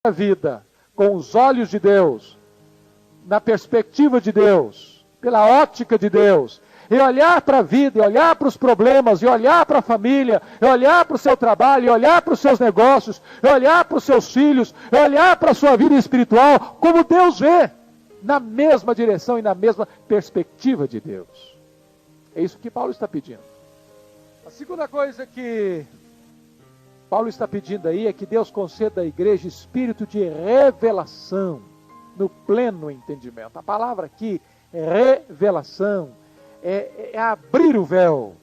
a vida com os olhos de Deus, na perspectiva de Deus, pela ótica de Deus, e olhar para a vida, e olhar para os problemas, e olhar para a família, e olhar para o seu trabalho, e olhar para os seus negócios, e olhar para os seus filhos, e olhar para a sua vida espiritual, como Deus vê, na mesma direção e na mesma perspectiva de Deus. É isso que Paulo está pedindo. A segunda coisa que Paulo está pedindo aí é que Deus conceda à igreja espírito de revelação, no pleno entendimento. A palavra aqui, revelação, é abrir o véu.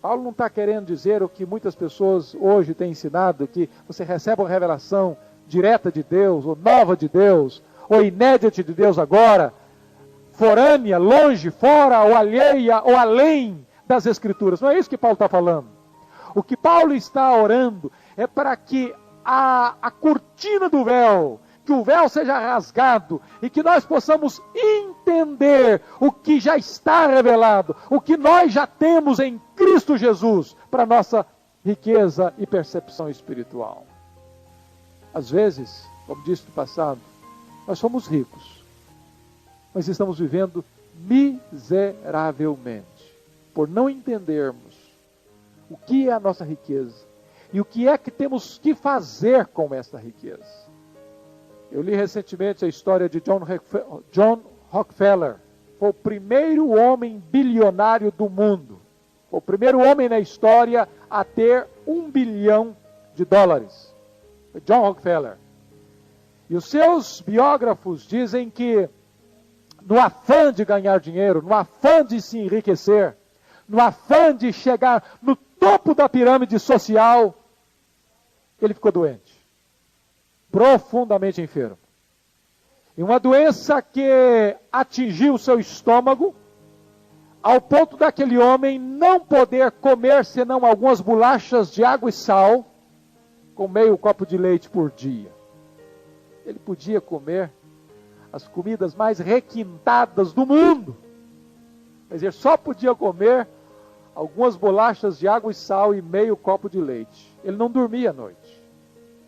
Paulo não está querendo dizer o que muitas pessoas hoje têm ensinado, que você recebe uma revelação direta de Deus, ou nova de Deus, ou inédita de Deus agora, forânea, longe, fora, ou alheia, ou além das Escrituras. Não é isso que Paulo está falando. O que Paulo está orando é para que a cortina do véu, que o véu seja rasgado e que nós possamos entender o que já está revelado, o que nós já temos em Cristo Jesus para nossa riqueza e percepção espiritual. Às vezes, como disse no passado, nós somos ricos, mas estamos vivendo miseravelmente, por não entendermos o que é a nossa riqueza e o que é que temos que fazer com essa riqueza. Eu li recentemente a história de John Rockefeller. Foi o primeiro homem bilionário do mundo. Foi o primeiro homem na história a ter $1 bilhão. Foi John Rockefeller. E os seus biógrafos dizem que, no afã de ganhar dinheiro, no afã de se enriquecer, no afã de chegar no topo da pirâmide social, ele ficou doente. Profundamente enfermo. E uma doença que atingiu o seu estômago, ao ponto daquele homem não poder comer senão algumas bolachas de água e sal, com meio copo de leite por dia. Ele podia comer as comidas mais requintadas do mundo, mas ele só podia comer algumas bolachas de água e sal e meio copo de leite. Ele não dormia à noite.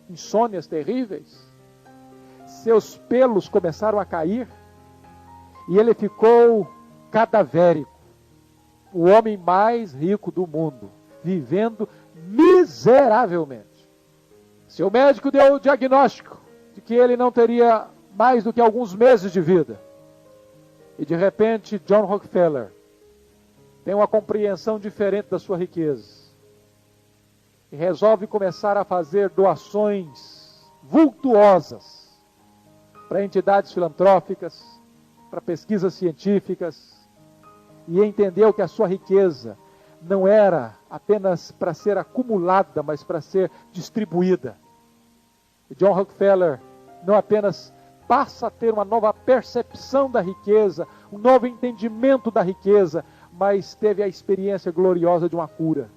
Insônias terríveis. Seus pelos começaram a cair e ele ficou cadavérico. O homem mais rico do mundo, vivendo miseravelmente. Seu médico deu o diagnóstico de que ele não teria mais do que alguns meses de vida. E de repente, John Rockefeller tem uma compreensão diferente da sua riqueza. E resolve começar a fazer doações vultuosas para entidades filantrópicas, para pesquisas científicas, e entendeu que a sua riqueza não era apenas para ser acumulada, mas para ser distribuída. E John Rockefeller não apenas passa a ter uma nova percepção da riqueza, um novo entendimento da riqueza, mas teve a experiência gloriosa de uma cura.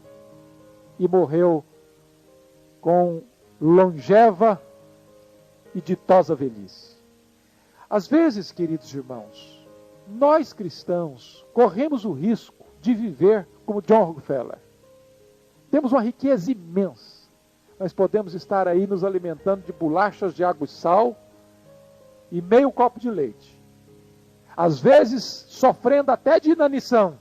E morreu com longeva e ditosa velhice. Às vezes, queridos irmãos, nós cristãos corremos o risco de viver como John Rockefeller. Temos uma riqueza imensa, mas podemos estar aí nos alimentando de bolachas de água e sal e meio copo de leite. Às vezes, sofrendo até de inanição,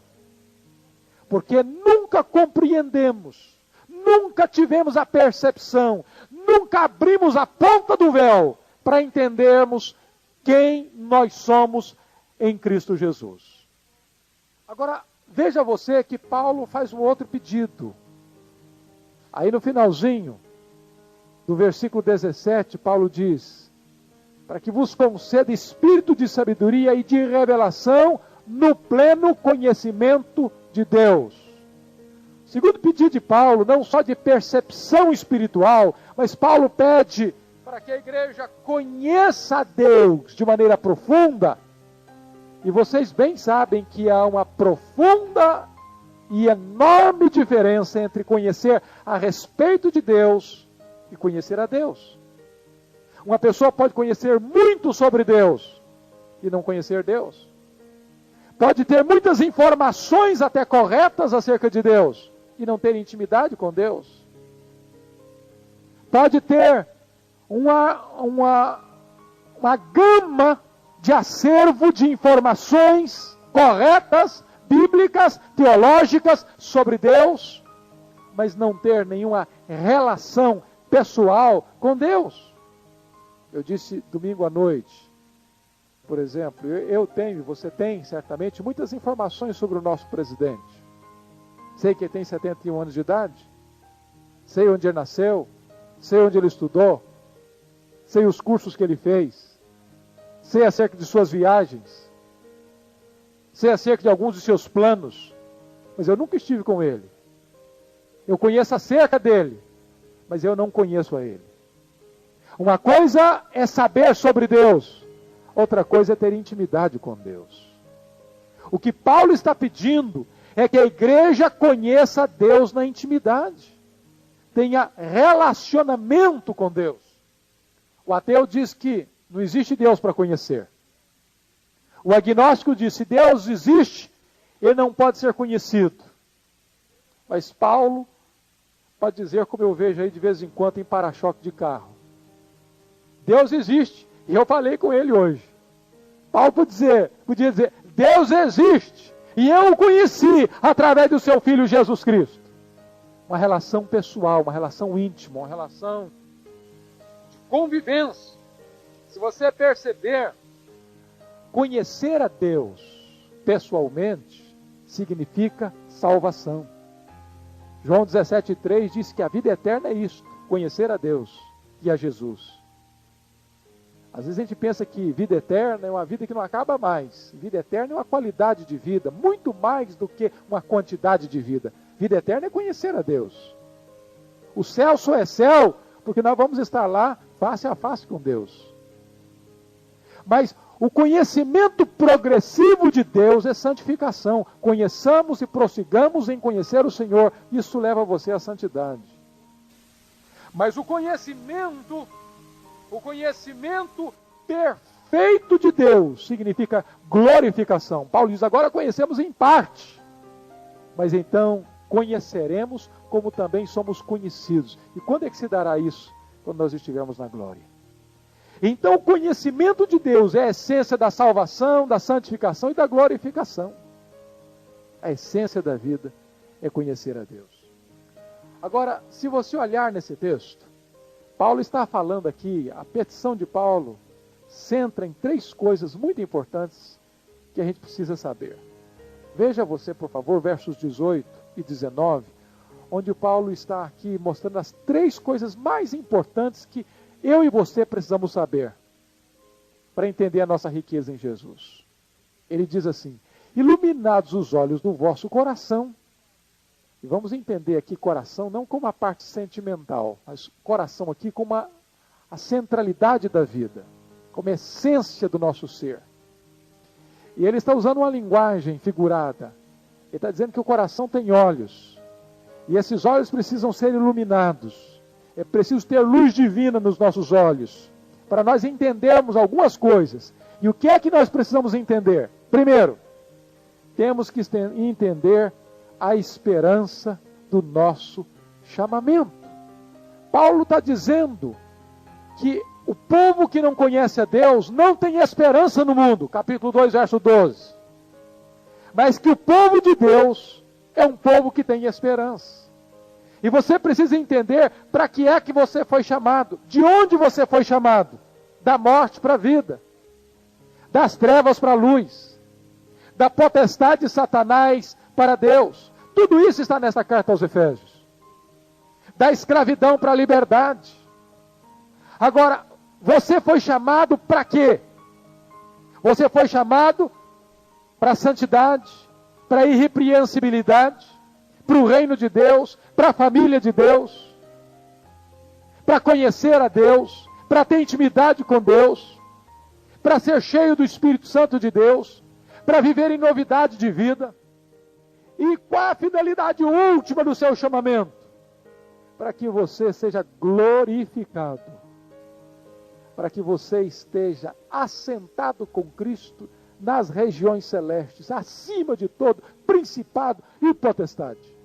porque nunca compreendemos, nunca tivemos a percepção, nunca abrimos a ponta do véu para entendermos quem nós somos em Cristo Jesus. Agora, veja você que Paulo faz um outro pedido. Aí no finalzinho do versículo 17, Paulo diz: para que vos conceda espírito de sabedoria e de revelação no pleno conhecimento de Deus. Segundo pedido de Paulo, não só de percepção espiritual, mas Paulo pede para que a igreja conheça a Deus de maneira profunda. E vocês bem sabem que há uma profunda e enorme diferença entre conhecer a respeito de Deus e conhecer a Deus. Uma pessoa pode conhecer muito sobre Deus e não conhecer Deus. Pode ter muitas informações até corretas acerca de Deus e não ter intimidade com Deus. Pode ter uma gama de acervo de informações corretas, bíblicas, teológicas sobre Deus, mas não ter nenhuma relação pessoal com Deus. Eu disse domingo à noite, por exemplo, eu tenho, você tem certamente muitas informações sobre o nosso presidente. Sei que ele tem 71 anos de idade, sei onde ele nasceu, sei onde ele estudou, sei os cursos que ele fez, sei acerca de suas viagens, sei acerca de alguns de seus planos, mas eu nunca estive com ele. Eu conheço acerca dele, mas eu não conheço a ele. Uma coisa é saber sobre Deus, outra coisa é ter intimidade com Deus. O que Paulo está pedindo é que a igreja conheça Deus na intimidade, tenha relacionamento com Deus. O ateu diz que não existe Deus para conhecer. O agnóstico diz, se Deus existe, ele não pode ser conhecido. Mas Paulo pode dizer, como eu vejo aí de vez em quando em para-choque de carro, Deus existe, e eu falei com ele hoje. Paulo podia dizer, Deus existe, e eu o conheci através do seu Filho Jesus Cristo. Uma relação pessoal, uma relação íntima, uma relação de convivência. Se você perceber, conhecer a Deus pessoalmente significa salvação. João 17,3 diz que a vida eterna é isto, conhecer a Deus e a Jesus. Às vezes a gente pensa que vida eterna é uma vida que não acaba mais. Vida eterna é uma qualidade de vida, muito mais do que uma quantidade de vida. Vida eterna é conhecer a Deus. O céu só é céu porque nós vamos estar lá face a face com Deus. Mas o conhecimento progressivo de Deus é santificação. Conheçamos e prossigamos em conhecer o Senhor. Isso leva você à santidade. Mas o conhecimento perfeito de Deus significa glorificação. Paulo diz, agora conhecemos em parte, mas então conheceremos como também somos conhecidos. E quando é que se dará isso? Quando nós estivermos na glória. Então o conhecimento de Deus é a essência da salvação, da santificação e da glorificação. A essência da vida é conhecer a Deus. Agora, se você olhar nesse texto, Paulo está falando aqui, a petição de Paulo centra em 3 coisas muito importantes que a gente precisa saber. Veja você, por favor, versos 18 e 19, onde o Paulo está aqui mostrando as 3 coisas mais importantes que eu e você precisamos saber para entender a nossa riqueza em Jesus. Ele diz assim, iluminados os olhos do vosso coração. E vamos entender aqui coração não como a parte sentimental, mas coração aqui como a centralidade da vida, como a essência do nosso ser. E ele está usando uma linguagem figurada. Ele está dizendo que o coração tem olhos. E esses olhos precisam ser iluminados. É preciso ter luz divina nos nossos olhos, para nós entendermos algumas coisas. E o que é que nós precisamos entender? Primeiro, temos que entender a esperança do nosso chamamento. Paulo está dizendo que o povo que não conhece a Deus não tem esperança no mundo, capítulo 2, verso 12. Mas que o povo de Deus é um povo que tem esperança. E você precisa entender para que é que você foi chamado, de onde você foi chamado, da morte para a vida, das trevas para a luz, da potestade de Satanás para Deus. Tudo isso está nessa carta aos Efésios. Da escravidão para a liberdade. Agora, você foi chamado para quê? Você foi chamado para a santidade, para a irrepreensibilidade, para o reino de Deus, para a família de Deus, para conhecer a Deus, para ter intimidade com Deus, para ser cheio do Espírito Santo de Deus, para viver em novidade de vida. E qual a finalidade última do seu chamamento? Para que você seja glorificado, para que você esteja assentado com Cristo nas regiões celestes, acima de todo principado e potestade.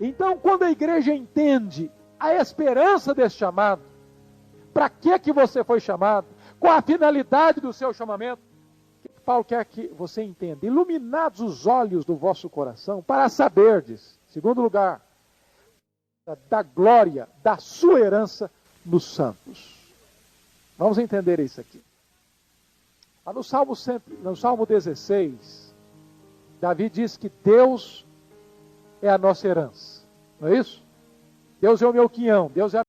Então, quando a igreja entende a esperança desse chamado, Para que você foi chamado? Qual a finalidade do seu chamamento? O que Paulo quer que você entenda? Iluminados os olhos do vosso coração, para saberdes, em segundo lugar, da glória da sua herança nos santos. Vamos entender isso aqui. No Salmo 16, Davi diz que Deus é a nossa herança. Não é isso? Deus é o meu quinhão, Deus é a